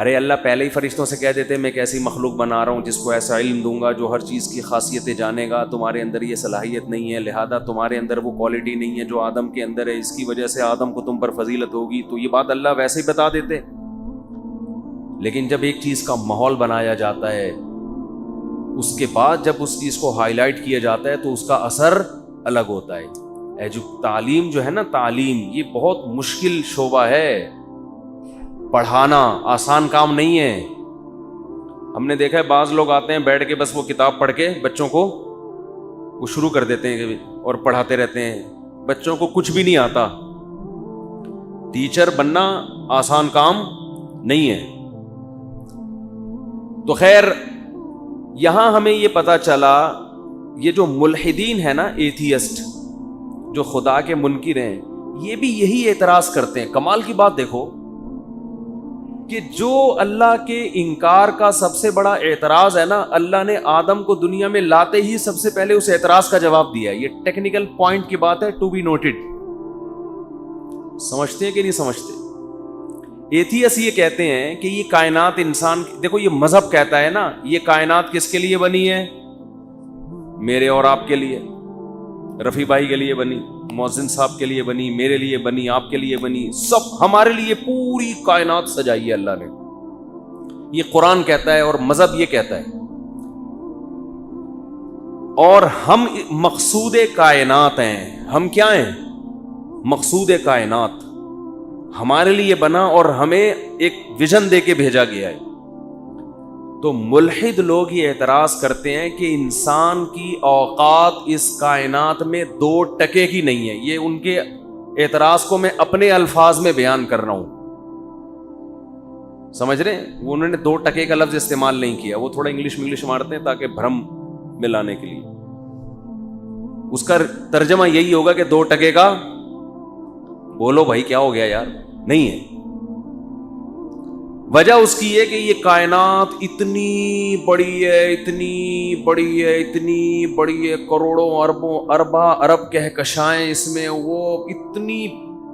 ارے اللہ پہلے ہی فرشتوں سے کہہ دیتے میں ایک ایسی مخلوق بنا رہا ہوں جس کو ایسا علم دوں گا جو ہر چیز کی خاصیتیں جانے گا، تمہارے اندر یہ صلاحیت نہیں ہے، لہذا تمہارے اندر وہ کوالٹی نہیں ہے جو آدم کے اندر ہے، اس کی وجہ سے آدم کو تم پر فضیلت ہوگی، تو یہ بات اللہ ویسے ہی بتا دیتے۔ لیکن جب ایک چیز کا ماحول بنایا جاتا ہے، اس کے بعد جب اس چیز کو ہائی لائٹ کیا جاتا ہے تو اس کا اثر الگ ہوتا ہے۔ تعلیم جو ہے نا، تعلیم یہ بہت مشکل شعبہ ہے، پڑھانا آسان کام نہیں ہے۔ ہم نے دیکھا ہے بعض لوگ آتے ہیں بیٹھ کے بس وہ کتاب پڑھ کے بچوں کو وہ شروع کر دیتے ہیں اور پڑھاتے رہتے ہیں، بچوں کو کچھ بھی نہیں آتا۔ ٹیچر بننا آسان کام نہیں ہے۔ تو خیر یہاں ہمیں یہ پتا چلا، یہ جو ملحدین ہے نا، ایتھیسٹ، جو خدا کے منکر ہیں، یہ بھی یہی اعتراض کرتے ہیں۔ کمال کی بات دیکھو کہ جو اللہ کے انکار کا سب سے بڑا اعتراض ہے نا، اللہ نے آدم کو دنیا میں لاتے ہی سب سے پہلے اس اعتراض کا جواب دیا ہے۔ یہ ٹیکنیکل پوائنٹ کی بات ہے، ٹو بی نوٹڈ۔ سمجھتے ہیں کہ نہیں سمجھتے؟ ایتھیسٹ یہ کہتے ہیں کہ یہ کائنات انسان، دیکھو یہ مذہب کہتا ہے نا، یہ کائنات کس کے لیے بنی ہے؟ میرے اور آپ کے لیے، رفیع بھائی کے لیے بنی، مؤذن صاحب کے لیے بنی، میرے لیے بنی، آپ کے لیے بنی، سب ہمارے لیے پوری کائنات سجائی ہے اللہ نے۔ یہ قرآن کہتا ہے اور مذہب یہ کہتا ہے، اور ہم مقصود کائنات ہیں۔ ہم کیا ہیں؟ مقصود کائنات، ہمارے لیے بنا اور ہمیں ایک ویژن دے کے بھیجا گیا ہے۔ تو ملحد لوگ یہ اعتراض کرتے ہیں کہ انسان کی اوقات اس کائنات میں 2% کی نہیں ہے۔ یہ ان کے اعتراض کو میں اپنے الفاظ میں بیان کر رہا ہوں، سمجھ رہے ہیں؟ وہ انہوں نے 2% کا لفظ استعمال نہیں کیا، وہ تھوڑا انگلش مارتے ہیں تاکہ بھرم ملانے کے لیے۔ اس کا ترجمہ یہی ہوگا کہ 2% کا، بولو بھائی کیا ہو گیا یار، نہیں ہے۔ وجہ اس کی ہے کہ یہ کائنات اتنی بڑی ہے، اتنی بڑی ہے، اتنی بڑی ہے، کروڑوں اربوں اربا ارب کہکشائیں اس میں، وہ اتنی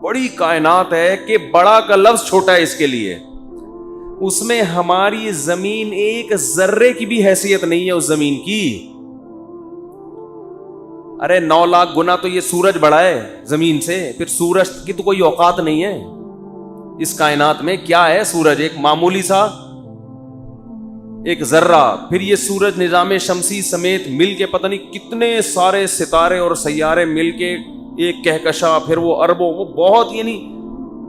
بڑی کائنات ہے کہ بڑا کا لفظ چھوٹا ہے اس کے لیے۔ اس میں ہماری زمین ایک ذرے کی بھی حیثیت نہیں ہے اس زمین کی۔ ارے 9 لاکھ گنا تو یہ سورج بڑا ہے زمین سے، پھر سورج کی تو کوئی اوقات نہیں ہے اس کائنات میں۔ کیا ہے سورج؟ ایک معمولی سا ایک ذرہ۔ پھر یہ سورج نظام شمسی سمیت مل کے پتہ نہیں کتنے سارے ستارے اور سیارے مل کے ایک کہکشاں، پھر وہ اربوں، وہ بہت، یعنی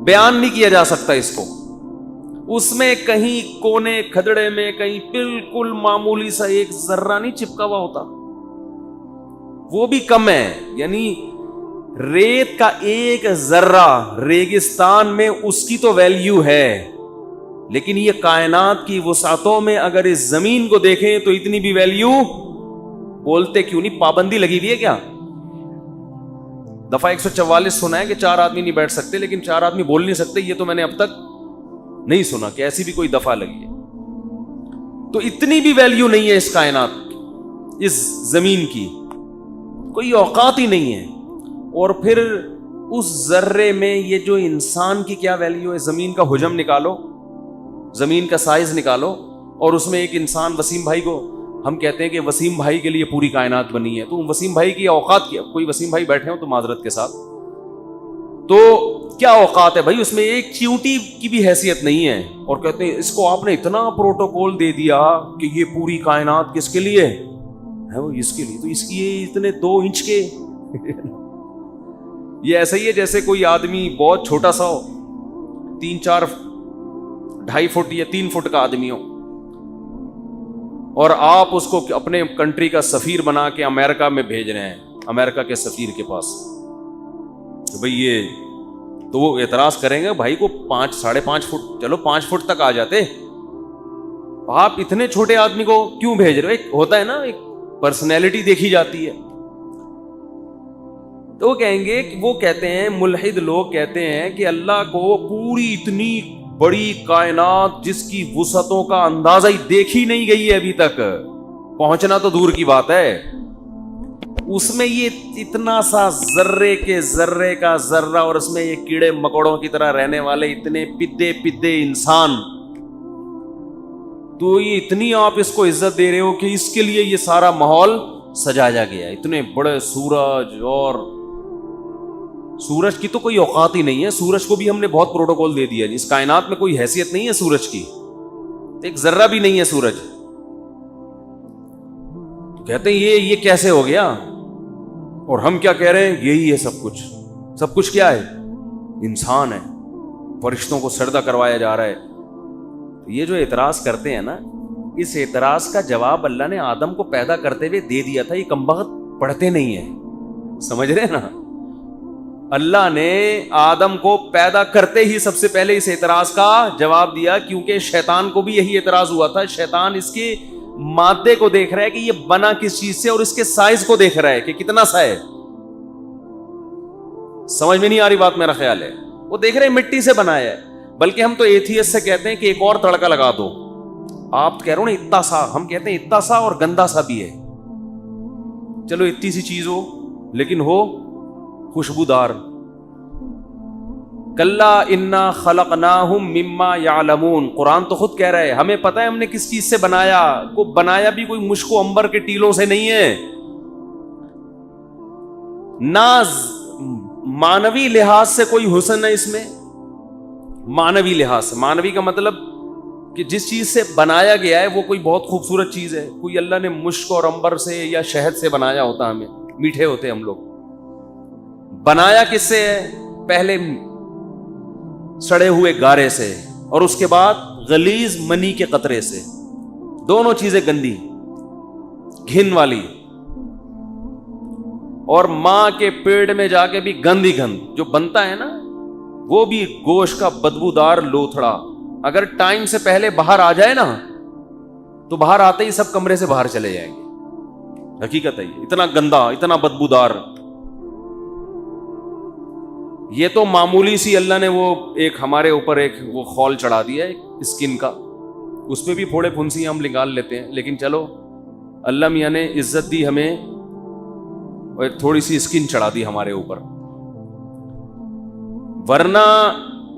بیان نہیں کیا جا سکتا اس کو۔ اس میں کہیں کونے کھدڑے میں کہیں بالکل معمولی سا ایک ذرہ نہیں چپکا ہوا ہوتا، وہ بھی کم ہے۔ یعنی ریت کا ایک ذرہ ریگستان میں اس کی تو ویلیو ہے، لیکن یہ کائنات کی وسعتوں میں اگر اس زمین کو دیکھیں تو اتنی بھی ویلیو، بولتے کیوں نہیں؟ پابندی لگی ہوئی ہے کیا؟ دفعہ 144 سنا ہے کہ 4 آدمی نہیں بیٹھ سکتے، لیکن 4 آدمی بول نہیں سکتے، یہ تو میں نے اب تک نہیں سنا کہ ایسی بھی کوئی دفعہ لگی ہے۔ تو اتنی بھی ویلیو نہیں ہے اس کائنات، اس زمین کی کوئی اوقات ہی نہیں ہے۔ اور پھر اس ذرے میں یہ جو انسان کی کیا ویلیو ہے؟ زمین کا حجم نکالو، زمین کا سائز نکالو، اور اس میں ایک انسان وسیم بھائی کو ہم کہتے ہیں کہ وسیم بھائی کے لیے پوری کائنات بنی ہے، تو وسیم بھائی کی اوقات کیا؟ کوئی وسیم بھائی بیٹھے ہوں تو معذرت کے ساتھ، تو کیا اوقات ہے بھائی؟ اس میں ایک چیونٹی کی بھی حیثیت نہیں ہے، اور کہتے ہیں اس کو آپ نے اتنا پروٹوکول دے دیا کہ یہ پوری کائنات کس کے لیے ہے؟ وہ اس کے لیے، تو اس کی یہ اتنے 2 انچ کے یہ ایسا ہی ہے جیسے کوئی آدمی بہت چھوٹا سا ہو، 3-4 2.5 فٹ یا 3 فٹ کا آدمی ہو، اور آپ اس کو اپنے کنٹری کا سفیر بنا کے امریکہ میں بھیج رہے ہیں، امریکہ کے سفیر کے پاس، تو بھئی یہ تو وہ اعتراض کریں گے بھائی کو 5-5.5 فٹ، چلو 5 فٹ تک آ جاتے، آپ اتنے چھوٹے آدمی کو کیوں بھیج رہے ہو؟ ایک ہوتا ہے نا، ایک پرسنالٹی دیکھی جاتی ہے۔ تو وہ کہیں گے کہ وہ کہتے ہیں، ملحد لوگ کہتے ہیں کہ اللہ کو پوری اتنی بڑی کائنات جس کی وسعتوں کا اندازہ ہی دیکھی نہیں گئی ہے ابھی تک، پہنچنا تو دور کی بات ہے، اس میں یہ اتنا سا ذرے کے ذرے کا ذرہ، اور اس میں یہ کیڑے مکوڑوں کی طرح رہنے والے اتنے پدے انسان، تو یہ اتنی آپ اس کو عزت دے رہے ہو کہ اس کے لیے یہ سارا ماحول سجایا گیا ہے. اتنے بڑے سورج، اور سورج کی تو کوئی اوقات ہی نہیں ہے. سورج کو بھی ہم نے بہت پروٹوکول دے دیا. اس کائنات میں کوئی حیثیت نہیں ہے سورج کی، ایک ذرہ بھی نہیں ہے سورج. تو کہتے ہیں یہ کیسے ہو گیا؟ اور ہم کیا کہہ رہے ہیں؟ یہی ہے سب کچھ. سب کچھ کیا ہے؟ انسان ہے. فرشتوں کو سجدہ کروایا جا رہا ہے. یہ جو اعتراض کرتے ہیں نا، اس اعتراض کا جواب اللہ نے آدم کو پیدا کرتے ہوئے دے دیا تھا. یہ کمبخت پڑھتے نہیں ہیں. سمجھ رہے ہیں نا؟ اللہ نے آدم کو پیدا کرتے ہی سب سے پہلے اس اعتراض کا جواب دیا، کیونکہ شیطان کو بھی یہی اعتراض ہوا تھا. شیطان اس کے مادے کو دیکھ رہا ہے کہ یہ بنا کس چیز سے، اور اس کے سائز کو دیکھ رہا ہے کہ کتنا سا ہے. سمجھ میں نہیں آ رہی بات؟ میرا خیال ہے وہ دیکھ رہے ہیں مٹی سے بنایا ہے. بلکہ ہم تو ایتھیسٹ سے کہتے ہیں کہ ایک اور تڑکا لگا دو. آپ کہہ رہے ہو نا اتنا سا، ہم کہتے ہیں اتنا سا اور گندا سا بھی ہے. چلو اتنی سی چیز ہو لیکن ہو خوشبودار. کلا انا خلقناہم مما یعلمون. قرآن تو خود کہہ رہا ہے ہمیں پتہ ہے ہم نے کس چیز سے بنایا. کو بنایا بھی کوئی مشک و عنبر کے ٹیلوں سے نہیں ہے. نہ مانوی لحاظ سے کوئی حسن ہے اس میں. مانوی لحاظ سے، مانوی کا مطلب کہ جس چیز سے بنایا گیا ہے وہ کوئی بہت خوبصورت چیز ہے. کوئی اللہ نے مشک اور عنبر سے یا شہد سے بنایا ہوتا، ہمیں میٹھے ہوتے ہم لوگ. بنایا کس سے ہے؟ پہلے سڑے ہوئے گارے سے، اور اس کے بعد غلیظ منی کے قطرے سے. دونوں چیزیں گندی، گھن والی. اور ماں کے پیٹ میں جا کے بھی گند ہی گند جو بنتا ہے نا، وہ بھی گوشت کا بدبودار لوتھڑا. اگر ٹائم سے پہلے باہر آ جائے نا تو باہر آتے ہی سب کمرے سے باہر چلے جائیں گے. حقیقت ہے یہ. اتنا گندا، اتنا بدبودار. یہ تو معمولی سی اللہ نے وہ ایک ہمارے اوپر ایک وہ خول چڑھا دیا ہے اسکن کا. اس پہ بھی پھوڑے پھنسی ہم نکال لیتے ہیں. لیکن چلو اللہ میاں نے عزت دی ہمیں اور ایک تھوڑی سی اسکن چڑھا دی ہمارے اوپر. ورنہ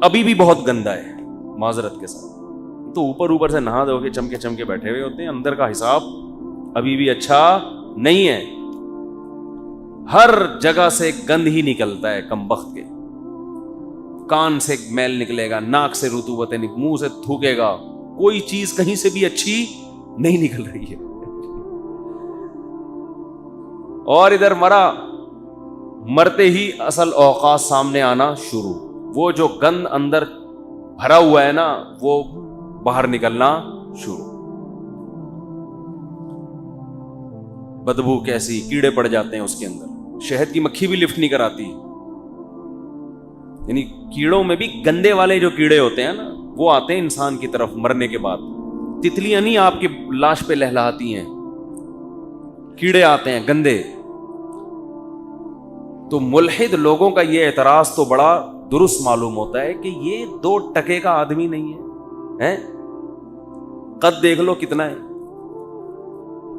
ابھی بھی بہت گندا ہے معذرت کے ساتھ. تو اوپر سے نہا دھو کے چمکے چمکے بیٹھے ہوئے ہوتے ہیں. اندر کا حساب ابھی بھی اچھا نہیں ہے. ہر جگہ سے گند ہی نکلتا ہے کمبخت کے. کان سے میل نکلے گا، ناک سے رطوبت، منہ سے تھوکے گا. کوئی چیز کہیں سے بھی اچھی نہیں نکل رہی ہے. اور ادھر مرتے ہی اصل اوقات سامنے آنا شروع. وہ جو گند اندر بھرا ہوا ہے نا وہ باہر نکلنا شروع. بدبو کیسی، کیڑے پڑ جاتے ہیں اس کے اندر. شہد کی مکھی بھی لفٹ نہیں کراتی. یعنی کیڑوں میں بھی گندے والے جو کیڑے ہوتے ہیں نا وہ آتے ہیں انسان کی طرف مرنے کے بعد. تتلیاں نہیں آپ کی لاش پہ لہلاتی ہیں، کیڑے آتے ہیں گندے. تو ملحد لوگوں کا یہ اعتراض تو بڑا درست معلوم ہوتا ہے کہ یہ 2 ٹکے کا آدمی نہیں ہے. قد دیکھ لو کتنا ہے،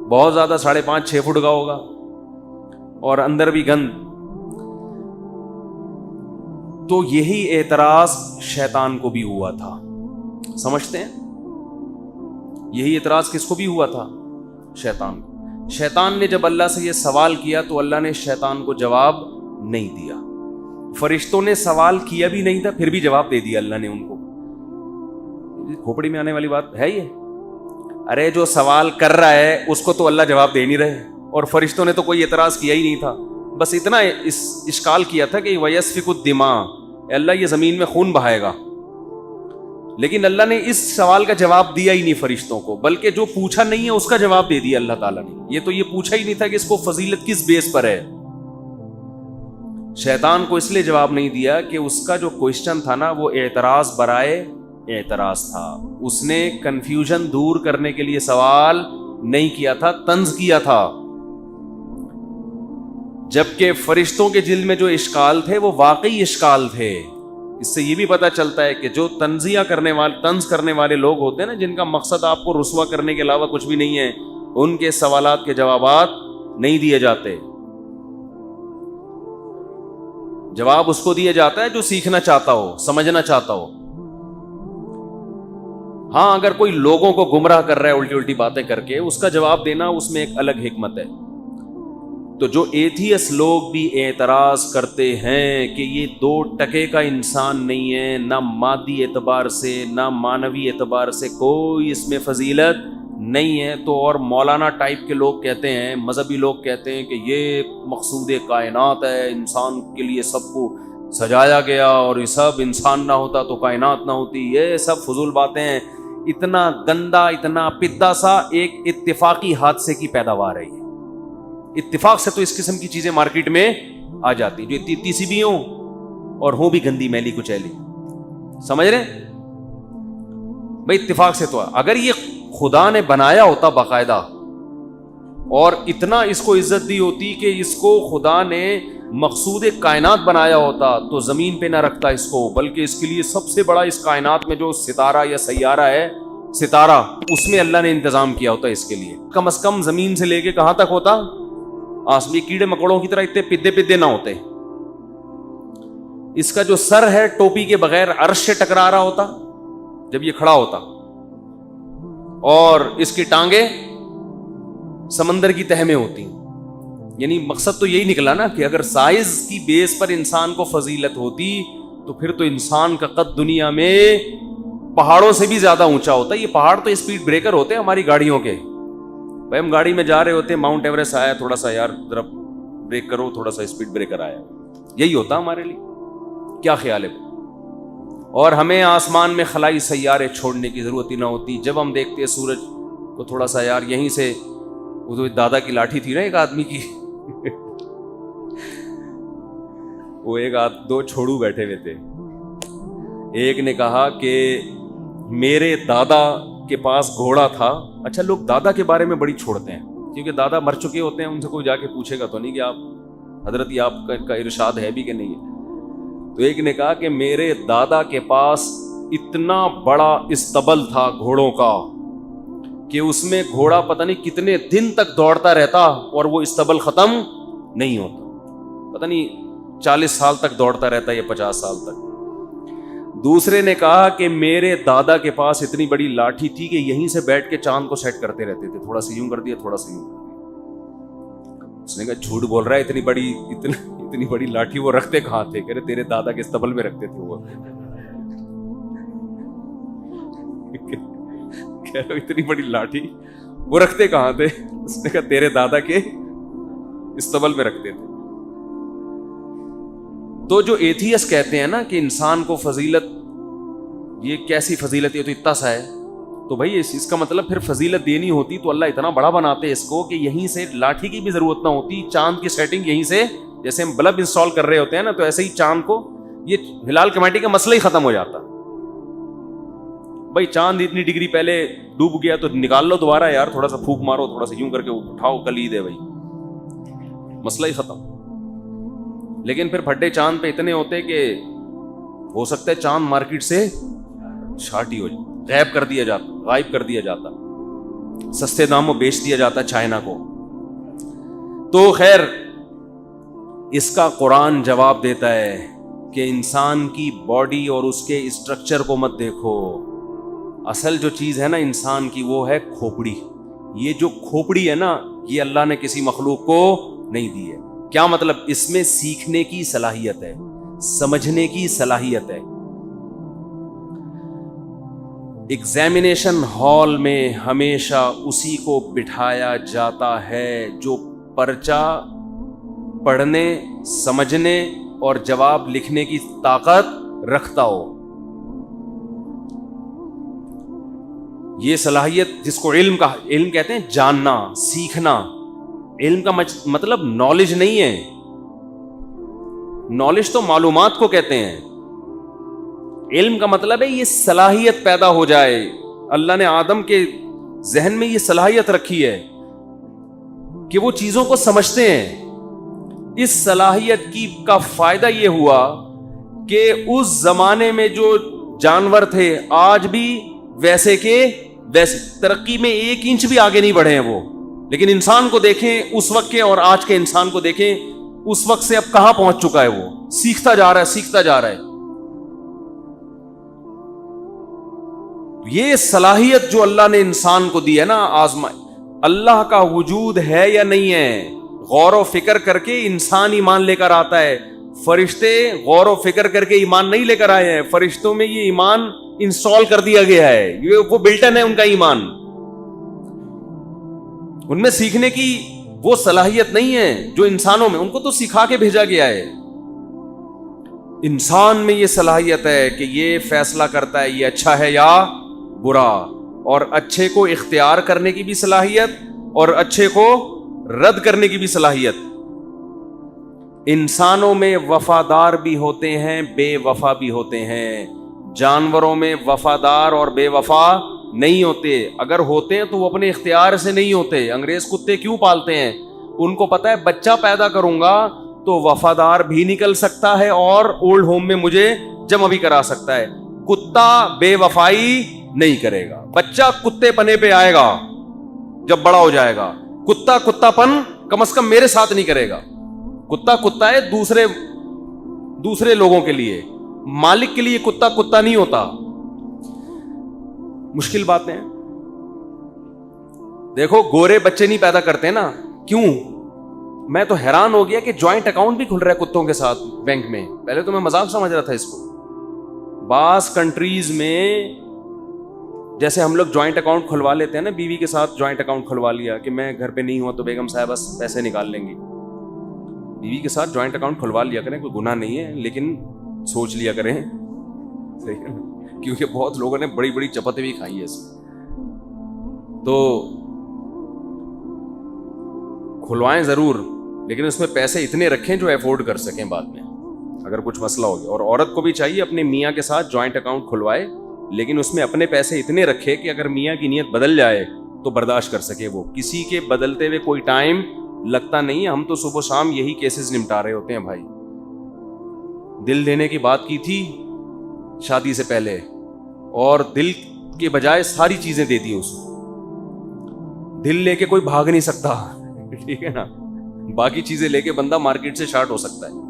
بہت زیادہ 5.5-6 فٹ کا ہوگا، اور اندر بھی گند. تو یہی اعتراض شیطان کو بھی ہوا تھا. سمجھتے ہیں؟ یہی اعتراض کس کو بھی ہوا تھا؟ شیطان کو. شیطان نے جب اللہ سے یہ سوال کیا تو اللہ نے شیطان کو جواب نہیں دیا. فرشتوں نے سوال کیا بھی نہیں تھا پھر بھی جواب دے دیا اللہ نے ان کو. کھوپڑی میں آنے والی بات ہے یہ. ارے جو سوال کر رہا ہے اس کو تو اللہ جواب دے نہیں رہے، اور فرشتوں نے تو کوئی اعتراض کیا ہی نہیں تھا. بس اتنا اشکال کیا تھا کہ وَيَسْفِكُ الدِّمَاءَ، اللہ یہ زمین میں خون بہائے گا. لیکن اللہ نے اس سوال کا جواب دیا ہی نہیں فرشتوں کو، بلکہ جو پوچھا نہیں ہے اس کا جواب دے دیا اللہ تعالیٰ نے. یہ تو یہ پوچھا ہی نہیں تھا کہ اس کو فضیلت کس بیس پر ہے. شیطان کو اس لیے جواب نہیں دیا کہ اس کا جو کوشچن تھا نا وہ اعتراض برائے اعتراض تھا. اس نے کنفیوژن دور کرنے کے لیے سوال نہیں کیا تھا، طنز کیا تھا. جبکہ فرشتوں کے دل میں جو اشکال تھے وہ واقعی اشکال تھے. اس سے یہ بھی پتہ چلتا ہے کہ جو طنز کرنے والے لوگ ہوتے ہیں نا، جن کا مقصد آپ کو رسوا کرنے کے علاوہ کچھ بھی نہیں ہے، ان کے سوالات کے جوابات نہیں دیے جاتے. جواب اس کو دیا جاتا ہے جو سیکھنا چاہتا ہو، سمجھنا چاہتا ہو. ہاں اگر کوئی لوگوں کو گمراہ کر رہا ہے الٹی الٹی باتیں کر کے، اس کا جواب دینا اس میں ایک الگ حکمت ہے. تو جو ایتھیس لوگ بھی اعتراض کرتے ہیں کہ یہ 2 ٹکے کا انسان نہیں ہے، نہ مادی اعتبار سے نہ معنوی اعتبار سے کوئی اس میں فضیلت نہیں ہے، تو اور مولانا ٹائپ کے لوگ کہتے ہیں، مذہبی لوگ کہتے ہیں کہ یہ مقصود کائنات ہے، انسان کے لیے سب کو سجایا گیا، اور یہ سب انسان نہ ہوتا تو کائنات نہ ہوتی، یہ سب فضول باتیں ہیں. اتنا گندا، اتنا پدا سا ایک اتفاقی حادثے کی پیداوار ہے. اتفاق سے تو اس قسم کی چیزیں مارکیٹ میں آ جاتی جو اتنی سی بھی ہوں اور ہوں بھی گندی میلی کچیلی. سمجھ رہے بھائی؟ اتفاق سے تو اگر یہ خدا نے بنایا ہوتا باقاعدہ اور اتنا اس کو عزت دی ہوتی کہ اس کو خدا نے مقصود کائنات بنایا ہوتا تو زمین پہ نہ رکھتا اس کو، بلکہ اس کے لیے سب سے بڑا اس کائنات میں جو ستارہ یا سیارہ ہے، ستارہ، اس میں اللہ نے انتظام کیا ہوتا اس کے لیے. کم از کم زمین سے لے کے کہاں تک ہوتا؟ آسمی کیڑے مکوڑوں کی طرح اتنے پدے نہ ہوتے. اس کا جو سر ہے ٹوپی کے بغیر عرش سے ٹکرا رہا ہوتا جب یہ کھڑا ہوتا، اور اس کی ٹانگیں سمندر کی تہ میں ہوتی. یعنی مقصد تو یہی نکلا نا کہ اگر سائز کی بیس پر انسان کو فضیلت ہوتی تو پھر تو انسان کا قد دنیا میں پہاڑوں سے بھی زیادہ اونچا ہوتا. یہ پہاڑ تو اسپیڈ بریکر ہوتے ہیں ہماری گاڑیوں کے. بھائی ہم گاڑی میں جا رہے ہوتے ہیں، ماؤنٹ ایوریسٹ آیا، تھوڑا سا یار ذرا بریک کرو، تھوڑا سا اسپیڈ بریکر آیا، یہی ہوتا ہمارے لیے. کیا خیال ہے؟ اور ہمیں آسمان میں خلائی سیارے چھوڑنے کی ضرورت ہی نہ ہوتی. جب ہم دیکھتے ہیں سورج کو تھوڑا سا یار یہیں سے، وہ تو دادا کی لاٹھی تھی نا ایک آدمی کی وہ ایک 2 چھوڑو بیٹھے ہوئے تھے. ایک نے کہا کہ میرے دادا کے پاس گھوڑا تھا. اچھا، لوگ دادا کے بارے میں بڑی چھوڑتے ہیں کیونکہ دادا مر چکے ہوتے ہیں، ان سے کوئی جا کے پوچھے گا تو نہیں کہ آپ حضرت یہ آپ کا ارشاد ہے بھی کہ نہیں ہے. تو ایک نے کہا کہ میرے دادا کے پاس اتنا بڑا استبل تھا گھوڑوں کا کہ اس میں گھوڑا پتہ نہیں کتنے دن تک دوڑتا رہتا اور وہ استبل ختم نہیں ہوتا. پتہ نہیں 40 سال تک دوڑتا رہتا یا 50 سال تک. دوسرے نے کہا کہ میرے دادا کے پاس اتنی بڑی لاٹھی تھی کہ یہیں سے بیٹھ کے چاند کو سیٹ کرتے رہتے تھے، تھوڑا سا یوں کر دیا، تھوڑا سا یوں کر دیا. اس نے کہا جھوٹ بول رہا ہے، اتنی بڑی لاٹھی وہ رکھتے کہاں تھے؟ کہہ رہے تیرے دادا کے استبل میں رکھتے تھے وہ. کہہ رہے اتنی بڑی لاٹھی وہ رکھتے کہاں تھے؟ اس نے کہا تیرے دادا کے استبل میں رکھتے تھے. تو جو ایتھیس کہتے ہیں نا کہ انسان کو فضیلت، یہ کیسی فضیلت، یہ تو اتنا سا ہے، تو بھائی اس کا مطلب پھر فضیلت دینی ہوتی تو اللہ اتنا بڑا بناتے اس کو کہ یہیں سے لاٹھی کی بھی ضرورت نہ ہوتی. چاند کی سیٹنگ یہیں سے، جیسے ہم بلب انسٹال کر رہے ہوتے ہیں نا، تو ایسے ہی چاند کو، یہ ہلال کمیٹی کا مسئلہ ہی ختم ہو جاتا. بھائی چاند اتنی ڈگری پہلے ڈوب گیا تو نکال لو دوبارہ یار، تھوڑا سا پھونک مارو، تھوڑا سا یوں کر کے اٹھاؤ، کل عید ہے بھائی، مسئلہ ہی ختم. لیکن پھر پھٹے چاند پہ اتنے ہوتے کہ ہو سکتا ہے چاند مارکیٹ سے شارٹ ہی ہو جائے، غائب کر دیا جاتا، سستے داموں بیچ دیا جاتا چائنا کو. تو خیر اس کا قرآن جواب دیتا ہے کہ انسان کی باڈی اور اس کے اسٹرکچر کو مت دیکھو. اصل جو چیز ہے نا انسان کی وہ ہے کھوپڑی. یہ جو کھوپڑی ہے نا یہ اللہ نے کسی مخلوق کو نہیں دی ہے. کیا مطلب؟ اس میں سیکھنے کی صلاحیت ہے، سمجھنے کی صلاحیت ہے. ایگزامینیشن ہال میں ہمیشہ اسی کو بٹھایا جاتا ہے جو پرچہ پڑھنے، سمجھنے اور جواب لکھنے کی طاقت رکھتا ہو. یہ صلاحیت جس کو علم کہتے ہیں، جاننا، سیکھنا. علم کا مطلب نالج نہیں ہے، نالج تو معلومات کو کہتے ہیں. علم کا مطلب ہے یہ صلاحیت پیدا ہو جائے. اللہ نے آدم کے ذہن میں یہ صلاحیت رکھی ہے کہ وہ چیزوں کو سمجھتے ہیں. اس صلاحیت کا فائدہ یہ ہوا کہ اس زمانے میں جو جانور تھے آج بھی ویسے کے ویسے ترقی میں 1 انچ بھی آگے نہیں بڑھے ہیں وہ. لیکن انسان کو دیکھیں اس وقت کے اور آج کے انسان کو دیکھیں، اس وقت سے اب کہاں پہنچ چکا ہے. وہ سیکھتا جا رہا ہے. یہ صلاحیت جو اللہ نے انسان کو دی ہے نا، اللہ کا وجود ہے یا نہیں ہے، غور و فکر کر کے انسان ایمان لے کر آتا ہے. فرشتے غور و فکر کر کے ایمان نہیں لے کر آئے ہیں، فرشتوں میں یہ ایمان انسٹال کر دیا گیا ہے، یہ وہ بلٹن ہے ان کا ایمان. ان میں سیکھنے کی وہ صلاحیت نہیں ہے جو انسانوں میں، ان کو تو سکھا کے بھیجا گیا ہے. انسان میں یہ صلاحیت ہے کہ یہ فیصلہ کرتا ہے یہ اچھا ہے یا برا، اور اچھے کو اختیار کرنے کی بھی صلاحیت اور اچھے کو رد کرنے کی بھی صلاحیت. انسانوں میں وفادار بھی ہوتے ہیں، بے وفا بھی ہوتے ہیں. جانوروں میں وفادار اور بے وفا نہیں ہوتے، اگر ہوتے ہیں تو وہ اپنے اختیار سے نہیں ہوتے. انگریز کتے کیوں پالتے ہیں؟ ان کو پتا ہے بچہ پیدا کروں گا تو وفادار بھی نکل سکتا ہے اور اولڈ ہوم میں مجھے جمع بھی کرا سکتا ہے. کتا بے وفائی نہیں کرے گا. بچہ کتے پنے پہ آئے گا جب بڑا ہو جائے گا. کتا پن کم از کم میرے ساتھ نہیں کرے گا. کتا ہے دوسرے لوگوں کے لیے، مالک کے لیے کتا نہیں ہوتا. مشکل باتیں. دیکھو گورے بچے نہیں پیدا کرتے نا، کیوں؟ میں تو حیران ہو گیا کہ جوائنٹ اکاؤنٹ بھی کھل رہا ہے کتوں کے ساتھ بینک میں. پہلے تو میں مذاق سمجھ رہا تھا اس کو. بعض کنٹریز میں جیسے ہم لوگ جوائنٹ اکاؤنٹ کھلوا لیتے ہیں نا، بیوی کے ساتھ جوائنٹ اکاؤنٹ کھلوا لیا کہ میں گھر پہ نہیں ہوا تو بیگم صاحبہ پیسے نکال لیں گی. بیوی کے ساتھ جوائنٹ اکاؤنٹ کھلوا لیا کریں، کوئی گناہ نہیں ہے، لیکن سوچ لیا کریں، صحیح ہے، کیونکہ بہت لوگوں نے بڑی بڑی چپتیں بھی کھائی ہے اس میں. تو کھلوائیں ضرور، لیکن اس میں پیسے اتنے رکھیں جو افورڈ کر سکیں بعد میں اگر کچھ مسئلہ ہو گیا. اور عورت کو بھی چاہیے اپنے میاں کے ساتھ جوائنٹ اکاؤنٹ کھلوائے، لیکن اس میں اپنے پیسے اتنے رکھے کہ اگر میاں کی نیت بدل جائے تو برداشت کر سکے. وہ کسی کے بدلتے ہوئے کوئی ٹائم لگتا نہیں ہے. ہم تو صبح شام یہی کیسز نمٹا رہے ہوتے ہیں بھائی. دل دینے کی بات کی تھی شادی سے پہلے، اور دل کے بجائے ساری چیزیں دے دی اس کو. دل لے کے کوئی بھاگ نہیں سکتا، ٹھیک ہے نا، باقی چیزیں لے کے بندہ مارکیٹ سے شارٹ ہو سکتا ہے.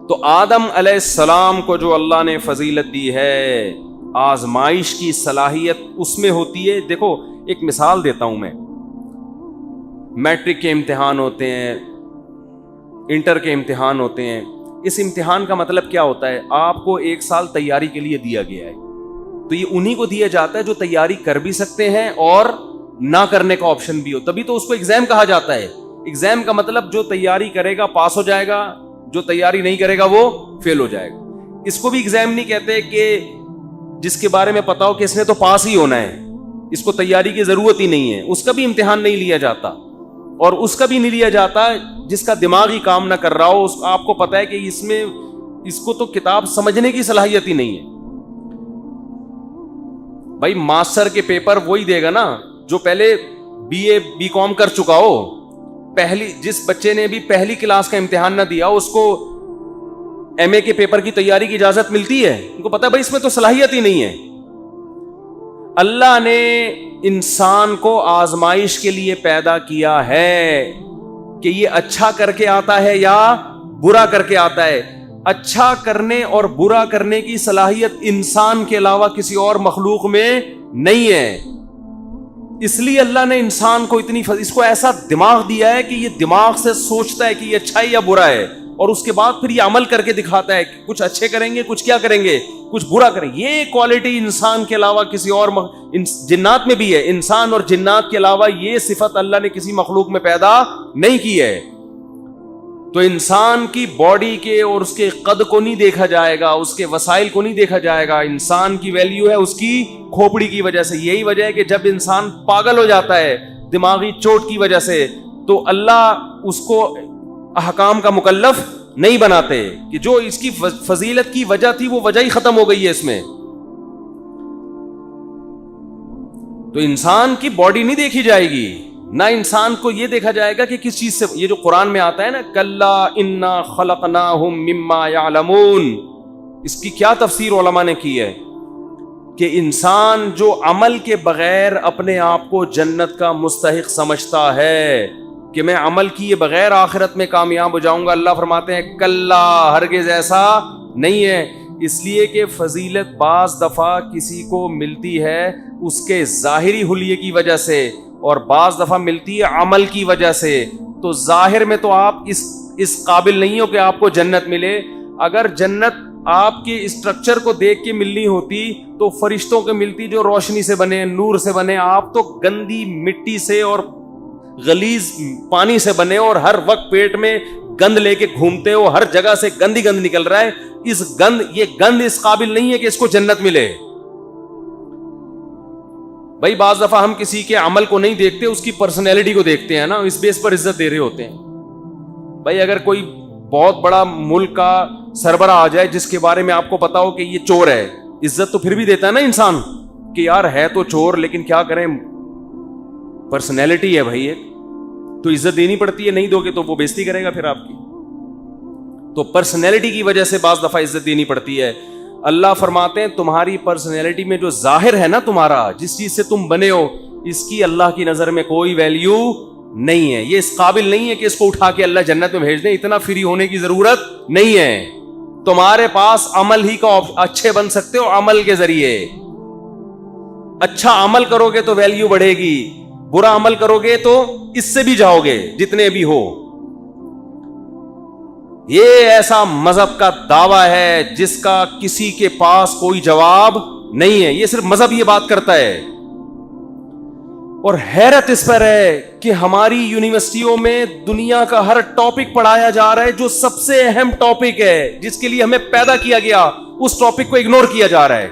تو آدم علیہ السلام کو جو اللہ نے فضیلت دی ہے، آزمائش کی صلاحیت اس میں ہوتی ہے. دیکھو ایک مثال دیتا ہوں میں. میٹرک کے امتحان ہوتے ہیں، انٹر کے امتحان ہوتے ہیں. اس امتحان کا مطلب کیا ہوتا ہے؟ آپ کو 1 سال تیاری کے لیے دیا گیا ہے، تو یہ انہی کو دیا جاتا ہے جو تیاری کر بھی سکتے ہیں اور نہ کرنے کا آپشن بھی ہو. تبھی تو اس کو ایگزام کہا جاتا ہے. ایگزام کا مطلب جو تیاری کرے گا پاس ہو جائے گا، جو تیاری نہیں کرے گا وہ فیل ہو جائے گا. اس کو بھی ایگزام نہیں کہتے کہ جس کے بارے میں پتا ہو کہ اس نے تو پاس ہی ہونا ہے، اس کو تیاری کی ضرورت ہی نہیں ہے. اس کا بھی امتحان نہیں لیا جاتا، اور اس کا بھی نہیں لیا جاتا جس کا دماغ ہی کام نہ کر رہا ہو. آپ کو پتا ہے کہ اس کو تو کتاب سمجھنے کی صلاحیت ہی نہیں ہے. بھائی ماسٹر کے پیپر وہی دے گا نا جو پہلے BA BCom کر چکا ہو. جس بچے نے بھی پہلی کلاس کا امتحان نہ دیا اس کو MA کے پیپر کی تیاری کی اجازت ملتی ہے؟ ان کو پتا ہے بھائی اس میں تو صلاحیت ہی نہیں ہے. اللہ نے انسان کو آزمائش کے لیے پیدا کیا ہے کہ یہ اچھا کر کے آتا ہے یا برا کر کے آتا ہے. اچھا کرنے اور برا کرنے کی صلاحیت انسان کے علاوہ کسی اور مخلوق میں نہیں ہے. اس لیے اللہ نے انسان کو اس کو ایسا دماغ دیا ہے کہ یہ دماغ سے سوچتا ہے کہ یہ اچھا ہے یا برا ہے، اور اس کے بعد پھر یہ عمل کر کے دکھاتا ہے کہ کچھ اچھے کریں گے، کچھ کیا کریں گے، کچھ برا کریں گے. یہ کوالٹی انسان کے علاوہ کسی اور جنات میں بھی ہے. انسان اور جنات کے علاوہ یہ صفت اللہ نے کسی مخلوق میں پیدا نہیں کی ہے. تو انسان کی باڈی کے اور اس کے قد کو نہیں دیکھا جائے گا، اس کے وسائل کو نہیں دیکھا جائے گا. انسان کی ویلیو ہے اس کی کھوپڑی کی وجہ سے. یہی وجہ ہے کہ جب انسان پاگل ہو جاتا ہے دماغی چوٹ کی وجہ سے تو اللہ اس کو احکام کا مکلف نہیں بناتے، کہ جو اس کی فضیلت کی وجہ تھی وہ وجہ ہی ختم ہو گئی ہے اس میں. تو انسان کی باڈی نہیں دیکھی جائے گی، نہ انسان کو یہ دیکھا جائے گا کہ کس چیز سے. یہ جو قرآن میں آتا ہے نا کلا انا خلقناہم مما یعلمون، اس کی کیا تفسیر علماء نے کی ہے کہ انسان جو عمل کے بغیر اپنے آپ کو جنت کا مستحق سمجھتا ہے کہ میں عمل کیے بغیر آخرت میں کامیاب ہو جاؤں گا، اللہ فرماتے ہیں کلا، ہرگز ایسا نہیں ہے. اس لیے کہ فضیلت بعض دفعہ کسی کو ملتی ہے اس کے ظاہری حلیے کی وجہ سے اور بعض دفعہ ملتی ہے عمل کی وجہ سے. تو ظاہر میں تو آپ اس قابل نہیں ہو کہ آپ کو جنت ملے. اگر جنت آپ کے اسٹرکچر کو دیکھ کے ملنی ہوتی تو فرشتوں کو ملتی جو روشنی سے بنے, نور سے بنے. آپ تو گندی مٹی سے اور غلیظ پانی سے بنے اور ہر وقت پیٹ میں گند لے کے گھومتے ہو, ہر جگہ سے گند نکل رہا ہے. یہ گند اس قابل نہیں ہے کہ اس کو جنت ملے. بھائی بعض دفعہ ہم کسی کے عمل کو نہیں دیکھتے, اس کی پرسنالٹی کو دیکھتے ہیں نا, اس بیس پر عزت دے رہے ہوتے ہیں. بھائی اگر کوئی بہت بڑا ملک کا سربراہ آ جائے جس کے بارے میں آپ کو پتا ہو کہ یہ چور ہے, عزت تو پھر بھی دیتا ہے نا انسان کہ یار ہے تو چور لیکن کیا کریں, پرسنالٹی ہے بھائی ایک, تو عزت دینی پڑتی ہے. نہیں دو گے تو وہ بےزتی کرے گا پھر آپ کی. تو پرسنالٹی کی وجہ سے بعض دفعہ عزت دینی پڑتی ہے. اللہ فرماتے ہیں تمہاری پرسنالٹی میں جو ظاہر ہے نا تمہارا, جس چیز سے تم بنے ہو, اس کی اللہ کی نظر میں کوئی ویلیو نہیں ہے. یہ اس قابل نہیں ہے کہ اس کو اٹھا کے اللہ جنت میں بھیج دیں. اتنا فری ہونے کی ضرورت نہیں ہے. تمہارے پاس عمل ہی کا اچھے بن سکتے ہو. عمل کے ذریعے اچھا عمل کرو گے تو ویلیو بڑھے گی, برا عمل کرو گے تو اس سے بھی جاؤ گے جتنے بھی ہو. یہ ایسا مذہب کا دعویٰ ہے جس کا کسی کے پاس کوئی جواب نہیں ہے. یہ صرف مذہب یہ بات کرتا ہے. اور حیرت اس پر ہے کہ ہماری یونیورسٹیوں میں دنیا کا ہر ٹاپک پڑھایا جا رہا ہے جو سب سے اہم ٹاپک ہے, جس کے لیے ہمیں پیدا کیا گیا, اس ٹاپک کو اگنور کیا جا رہا ہے.